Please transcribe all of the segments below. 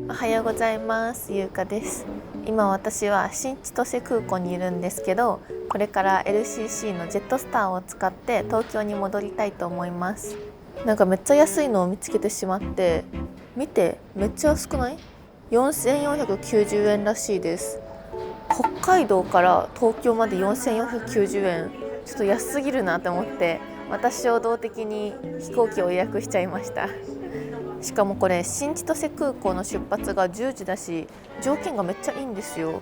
おはようございます。ゆうかです。今私は新千歳空港にいるんですけど、これから LCC のジェットスターを使って東京に戻りたいと思います。なんかめっちゃ安いのを見つけてしまって、見て、めっちゃ安くない？ 4490 円らしいです。北海道から東京まで4490円、ちょっと安すぎるなと思って、私衝動的に飛行機を予約しちゃいました。しかもこれ新千歳空港の出発が10時だし、条件がめっちゃいいんですよ。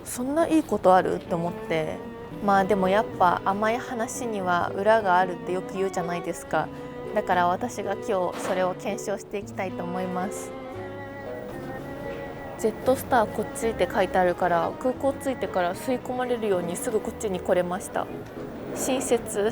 そんないいことあるって思って。まあでもやっぱ甘い話には裏があるってよく言うじゃないですか。だから私が今日それを検証していきたいと思います。ジェットスターこっちって書いてあるから、空港着いてから吸い込まれるようにすぐこっちに来れました。新設。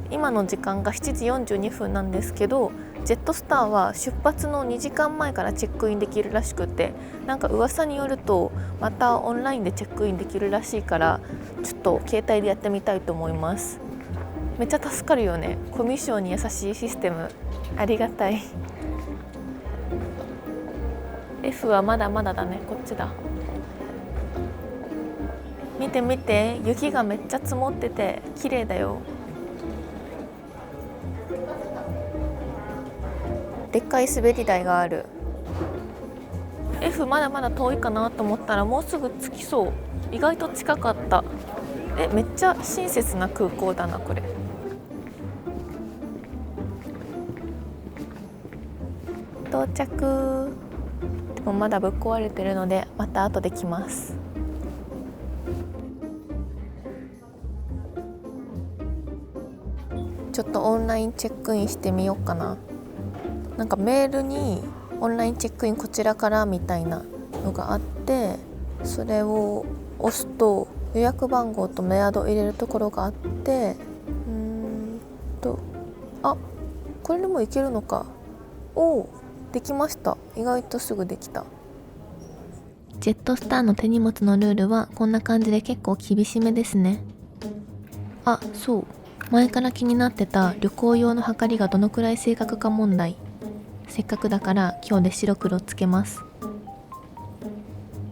今の時間が7時42分なんですけど、ジェットスターは出発の2時間前からチェックインできるらしくて、なんか噂によるとまたオンラインでチェックインできるらしいから、ちょっと携帯でやってみたいと思います。めっちゃ助かるよね。コミュ障に優しいシステム、ありがたい。 F はまだまだだね。こっちだ。見て見て、雪がめっちゃ積もってて綺麗だよ。でっかい滑り台がある。 F まだまだ遠いかなと思ったらもうすぐ着きそう。意外と近かった。めっちゃ親切な空港だなこれ。到着。でもまだぶっ壊れてるのでまた後で来ます。ちょっとオンラインチェックインしてみようかな。なんかメールにオンラインチェックインこちらからみたいなのがあって、それを押すと予約番号とメアド入れるところがあって、これでもいけるのか。できました。意外とすぐできた。ジェットスターの手荷物のルールはこんな感じで結構厳しめですね。そう、前から気になってた旅行用の測りがどのくらい正確か問題。せっかくだから今日で白黒つけます。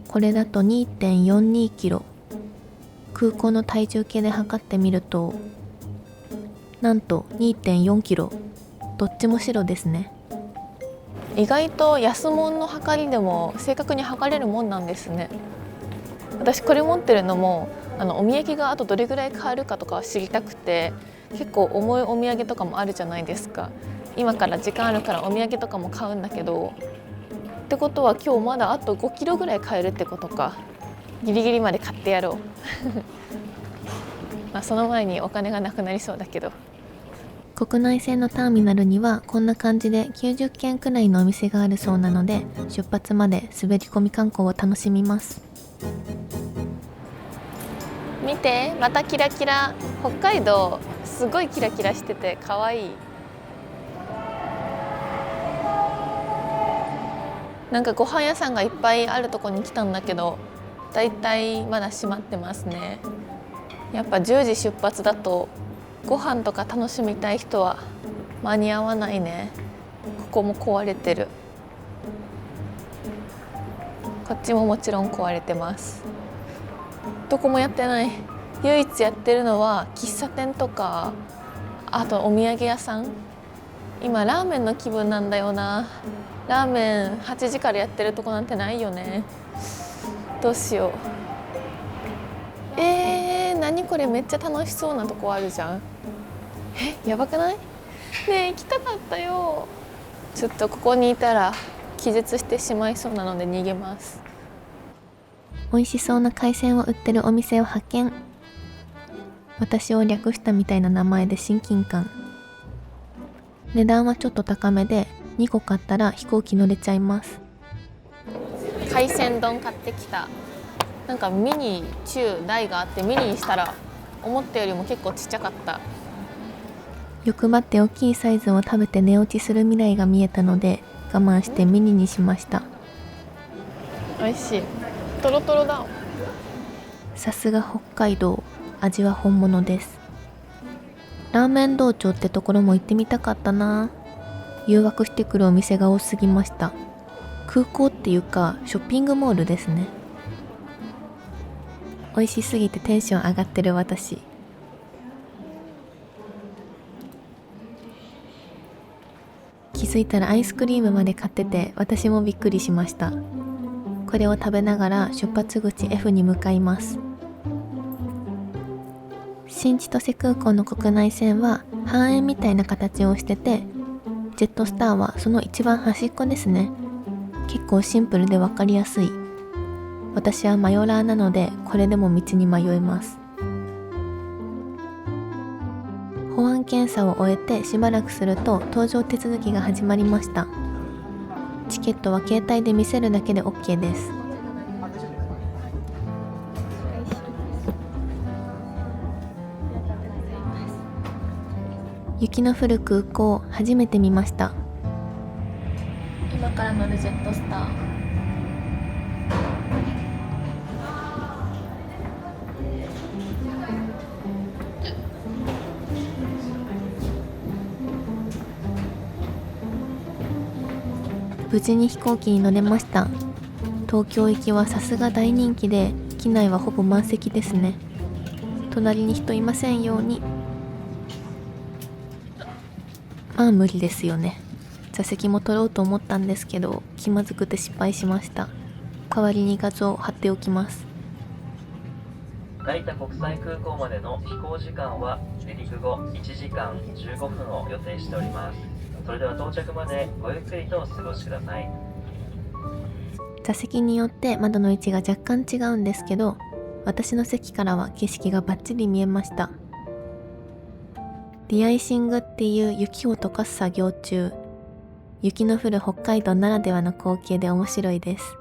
これだと 2.42 キロ。空港の体重計で測ってみるとなんと 2.4 キロ。どっちも白ですね。意外と安物の測りでも正確に測れるもんなんですね。私これ持ってるのもお土産があとどれぐらい買えるかとか知りたくて、結構重いお土産とかもあるじゃないですか。今から時間あるからお土産とかも買うんだけど、ってことは今日まだあと5キロぐらい買えるってことか。ギリギリまで買ってやろうその前にお金がなくなりそうだけど。国内線のターミナルにはこんな感じで90軒くらいのお店があるそうなので、出発まで滑り込み観光を楽しみます。見て、またキラキラ。北海道すごいキラキラしてて可愛い。なんかご飯屋さんがいっぱいあるとこに来たんだけど、だいたいまだ閉まってますね。やっぱ10時出発だとご飯とか楽しみたい人は間に合わないね。ここも壊れてる。こっちももちろん壊れてます。どこもやってない。唯一やってるのは喫茶店とか、あとお土産屋さん。今ラーメンの気分なんだよな。ラーメン8時からやってるとこなんてないよね。どうしよう。何これ、めっちゃ楽しそうなとこあるじゃん。やばくない？ねえ、行きたかったよ。ちょっとここにいたら気絶してしまいそうなので逃げます。美味しそうな海鮮を売ってるお店を発見。私を略したみたいな名前で親近感。値段はちょっと高めで2個買ったら飛行機乗れちゃいます。海鮮丼買ってきた。なんかミニ中大があって、ミニにしたら思ったよりも結構ちっちゃかった。欲張って大きいサイズを食べて寝落ちする未来が見えたので我慢してミニにしました。美味しい。トロトロだ。さすが北海道、味は本物です。ラーメン道場ってところも行ってみたかったな。誘惑してくるお店が多すぎました。空港っていうかショッピングモールですね。美味しすぎてテンション上がってる私。気づいたらアイスクリームまで買ってて、私もびっくりしました。これを食べながら出発口 F に向かいます。新千歳空港の国内線は半円みたいな形をしてて、ジェットスターはその一番端っこですね。結構シンプルで分かりやすい。私はマヨラーなのでこれでも道に迷います。保安検査を終えてしばらくすると搭乗手続きが始まりました。チケットは携帯で見せるだけで OK です。雪の降る空港、初めて見ました。今から乗るジェットスター。無事に飛行機に乗れました。東京行きはさすが大人気で、機内はほぼ満席ですね。隣に人いませんように。まあ無理ですよね。座席も取ろうと思ったんですけど、気まずくて失敗しました。代わりに画像を貼っておきます。成田国際空港までの飛行時間は離陸後1時間15分を予定しております。それでは到着までごゆっくりとお過ごしください。座席によって窓の位置が若干違うんですけど、私の席からは景色がバッチリ見えました。ディアイシングっていう雪を溶かす作業中、雪の降る北海道ならではの光景で面白いです。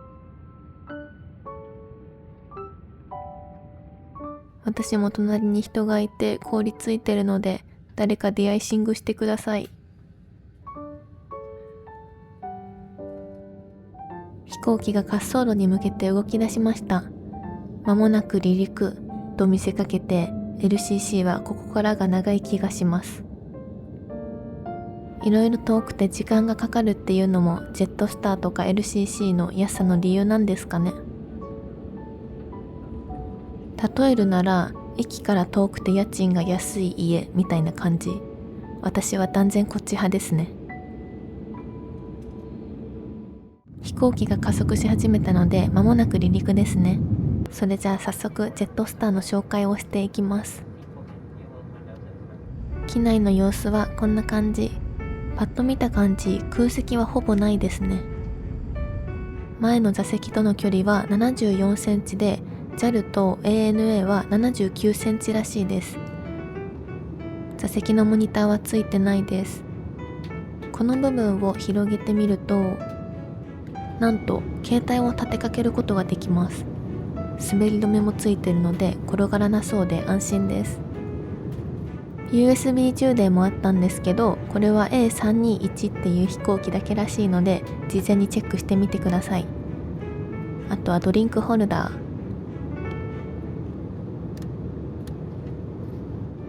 私も隣に人がいて凍りついてるので、誰かディアイシングしてください。飛行機が滑走路に向けて動き出しました。まもなく離陸と見せかけて、LCC はここからが長い気がします。いろいろ遠くて時間がかかるっていうのもジェットスターとか LCC の安さの理由なんですかね。例えるなら駅から遠くて家賃が安い家みたいな感じ。私は断然こっち派ですね。飛行機が加速し始めたので間もなく離陸ですね。それじゃあ早速ジェットスターの紹介をしていきます。機内の様子はこんな感じ。パッと見た感じ、空席はほぼないですね。前の座席との距離は74センチで、JAL と ANA は79センチらしいです。座席のモニターはついてないです。この部分を広げてみると、なんと携帯を立てかけることができます。滑り止めもついてるので転がらなそうで安心です。USB 充電もあったんですけど、これは A321 っていう飛行機だけらしいので事前にチェックしてみてください。あとはドリンクホルダー、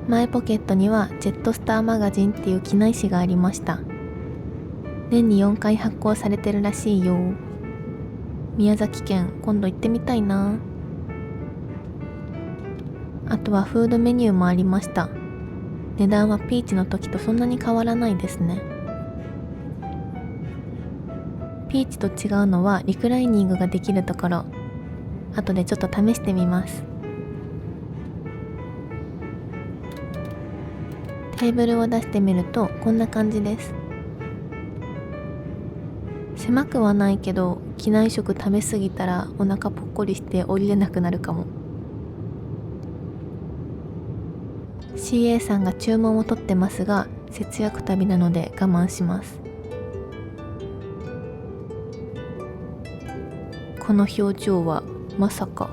前ポケットにはジェットスターマガジンっていう機内誌がありました。年に4回発行されてるらしいよ。宮崎県、今度行ってみたいな。あとはフードメニューもありました。値段はピーチの時とそんなに変わらないですね。ピーチと違うのはリクライニングができるところ。後でちょっと試してみます。テーブルを出してみるとこんな感じです。狭くはないけど、機内食食べ過ぎたらお腹ぽっこりして降りれなくなるかも。CA さんが注文を取ってますが、節約旅なので我慢します。この表情はまさか。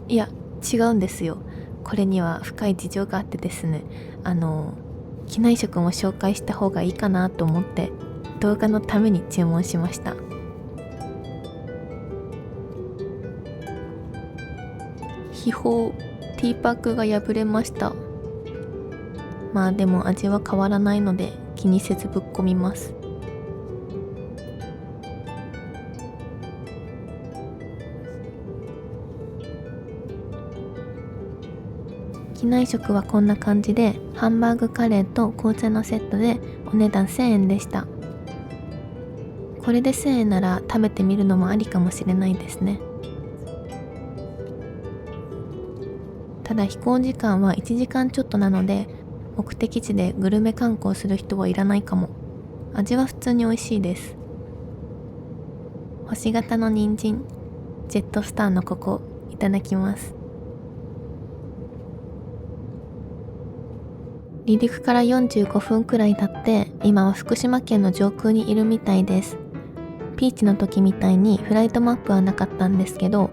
いや、違うんですよ。これには深い事情があってですね、機内食も紹介した方がいいかなと思って動画のために注文しました。秘宝、ティーパックが破れました。まあでも味は変わらないので気にせずぶっ込みます。機内食はこんな感じで、ハンバーグカレーと紅茶のセットでお値段1000円でした。これで1000円なら食べてみるのもありかもしれないですね。ただ飛行時間は1時間ちょっとなので、目的地でグルメ観光する人はいらないかも。味は普通に美味しいです。星型の人参、ジェットスターのここ、いただきます。離陸から45分くらい経って、今は福島県の上空にいるみたいです。ピーチの時みたいにフライトマップはなかったんですけど、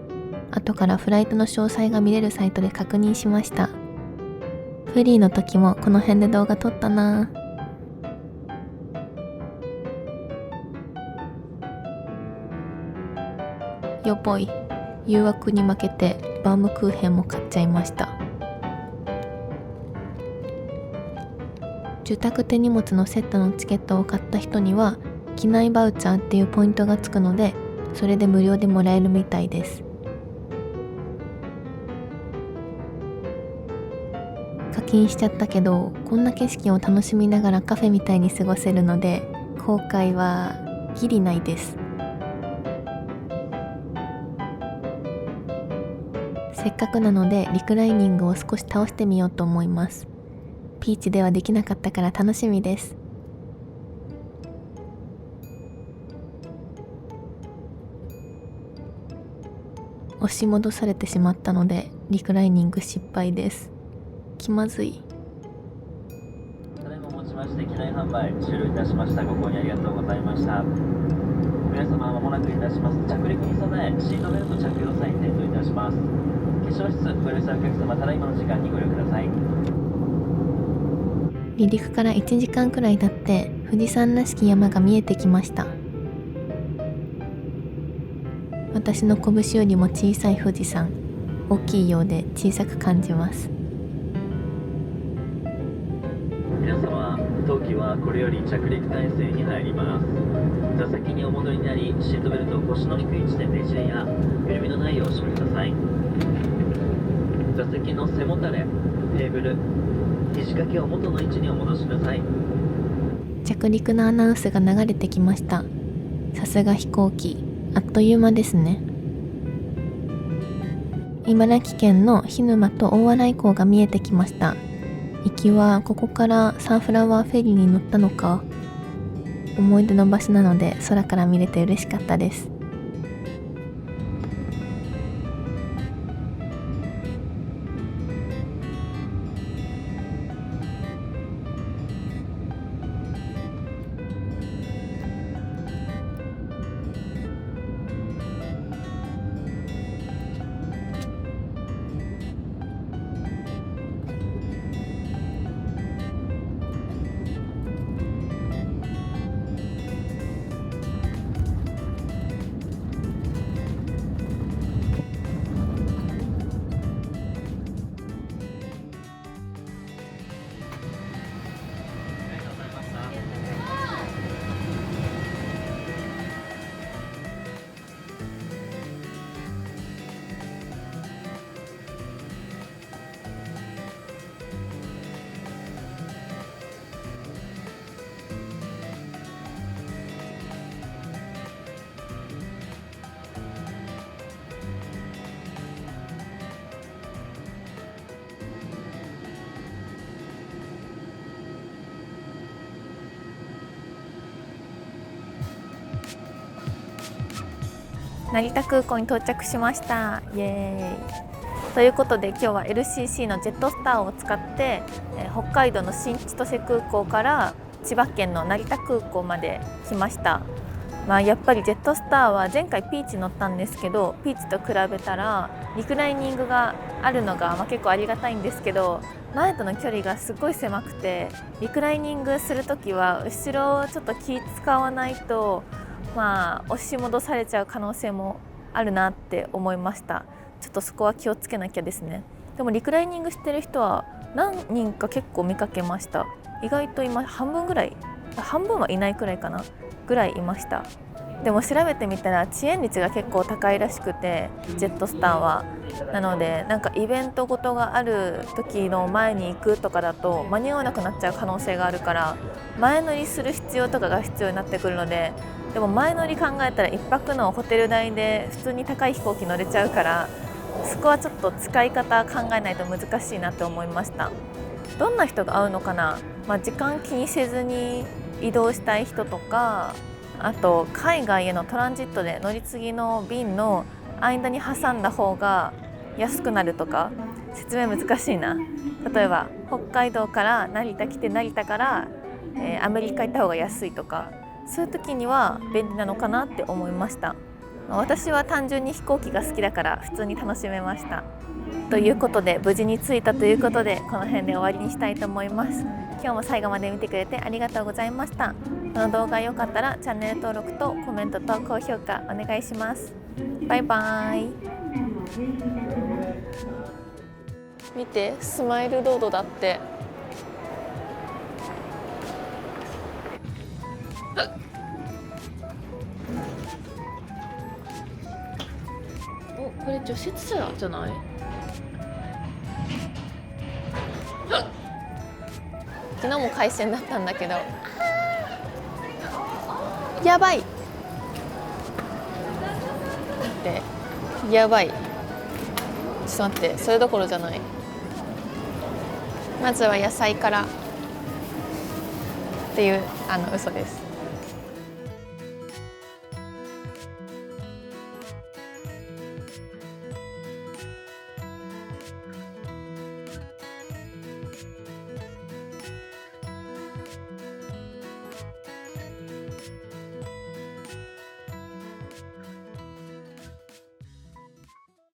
後からフライトの詳細が見れるサイトで確認しました。フリーの時もこの辺で動画撮ったなぁ。よっぽい、誘惑に負けてバームクーヘンも買っちゃいました。受託手荷物のセットのチケットを買った人には機内バウチャーっていうポイントがつくので、それで無料でもらえるみたいです。課金しちゃったけど、こんな景色を楽しみながらカフェみたいに過ごせるので、後悔はギリないです。せっかくなのでリクライニングを少し倒してみようと思います。ピーチではできなかったから楽しみです。押し戻されてしまったのでリクライニング失敗です。気まずい。ただいまもちまして機内販売終了いたしました。ご購入ありがとうございました。皆様まもなくいたします。着陸に備えシートベルト着用サイン点灯いたします。化粧室ご利用したお客様、ただいまの時間にご利用ください。離陸から1時間くらい経って富士山らしき山が見えてきました。私の拳よりも小さい富士山、大きいようで小さく感じます。皆様、当機はこれより着陸態勢に入ります。座席にお戻りになり、シートベルトを腰の低い位置でねじれや緩みのないようお締めください。座席の背もたれ、テーブル、肘掛けを元の位置にお戻しください。着陸のアナウンスが流れてきました。さすが飛行機、あっという間ですね。茨城県の涸沼と大洗港が見えてきました。行きはここからサンフラワーフェリーに乗ったのか。思い出の場所なので空から見れて嬉しかったです。成田空港に到着しました。イエーイ。ということで今日は LCC のジェットスターを使って、北海道の新千歳空港から千葉県の成田空港まで来ました。やっぱりジェットスターは前回ピーチ乗ったんですけど、ピーチと比べたらリクライニングがあるのが、結構ありがたいんですけど、前との距離がすごい狭くて、リクライニングするときは後ろをちょっと気使わないと押し戻されちゃう可能性もあるなって思いました。ちょっとそこは気をつけなきゃですね。でもリクライニングしてる人は何人か結構見かけました。意外と今半分ぐらい、半分はいないくらいかなぐらいいました。でも調べてみたら遅延率が結構高いらしくて、ジェットスターは。なのでなんかイベントごとがある時の前に行くとかだと間に合わなくなっちゃう可能性があるから、前乗りする必要とかが必要になってくるので、でも前乗り考えたら1泊のホテル代で普通に高い飛行機乗れちゃうから、そこはちょっと使い方考えないと難しいなって思いました。どんな人が合うのかな。時間気にせずに移動したい人とか、あと海外へのトランジットで乗り継ぎの便の間に挟んだ方が安くなるとか、説明難しいな。例えば北海道から成田来て成田から、アメリカ行った方が安いとか、そういう時には便利なのかなって思いました。私は単純に飛行機が好きだから普通に楽しめました。ということで無事に着いたということで、この辺で終わりにしたいと思います。今日も最後まで見てくれてありがとうございました。この動画が良かったらチャンネル登録とコメントと高評価お願いします。バイバーイ。見て、スマイルロードだって。お、これ除雪車じゃない？昨日も海鮮だったんだけど、やばいってやばい。ちょっと待って、それどころじゃない。まずは野菜からっていう嘘です。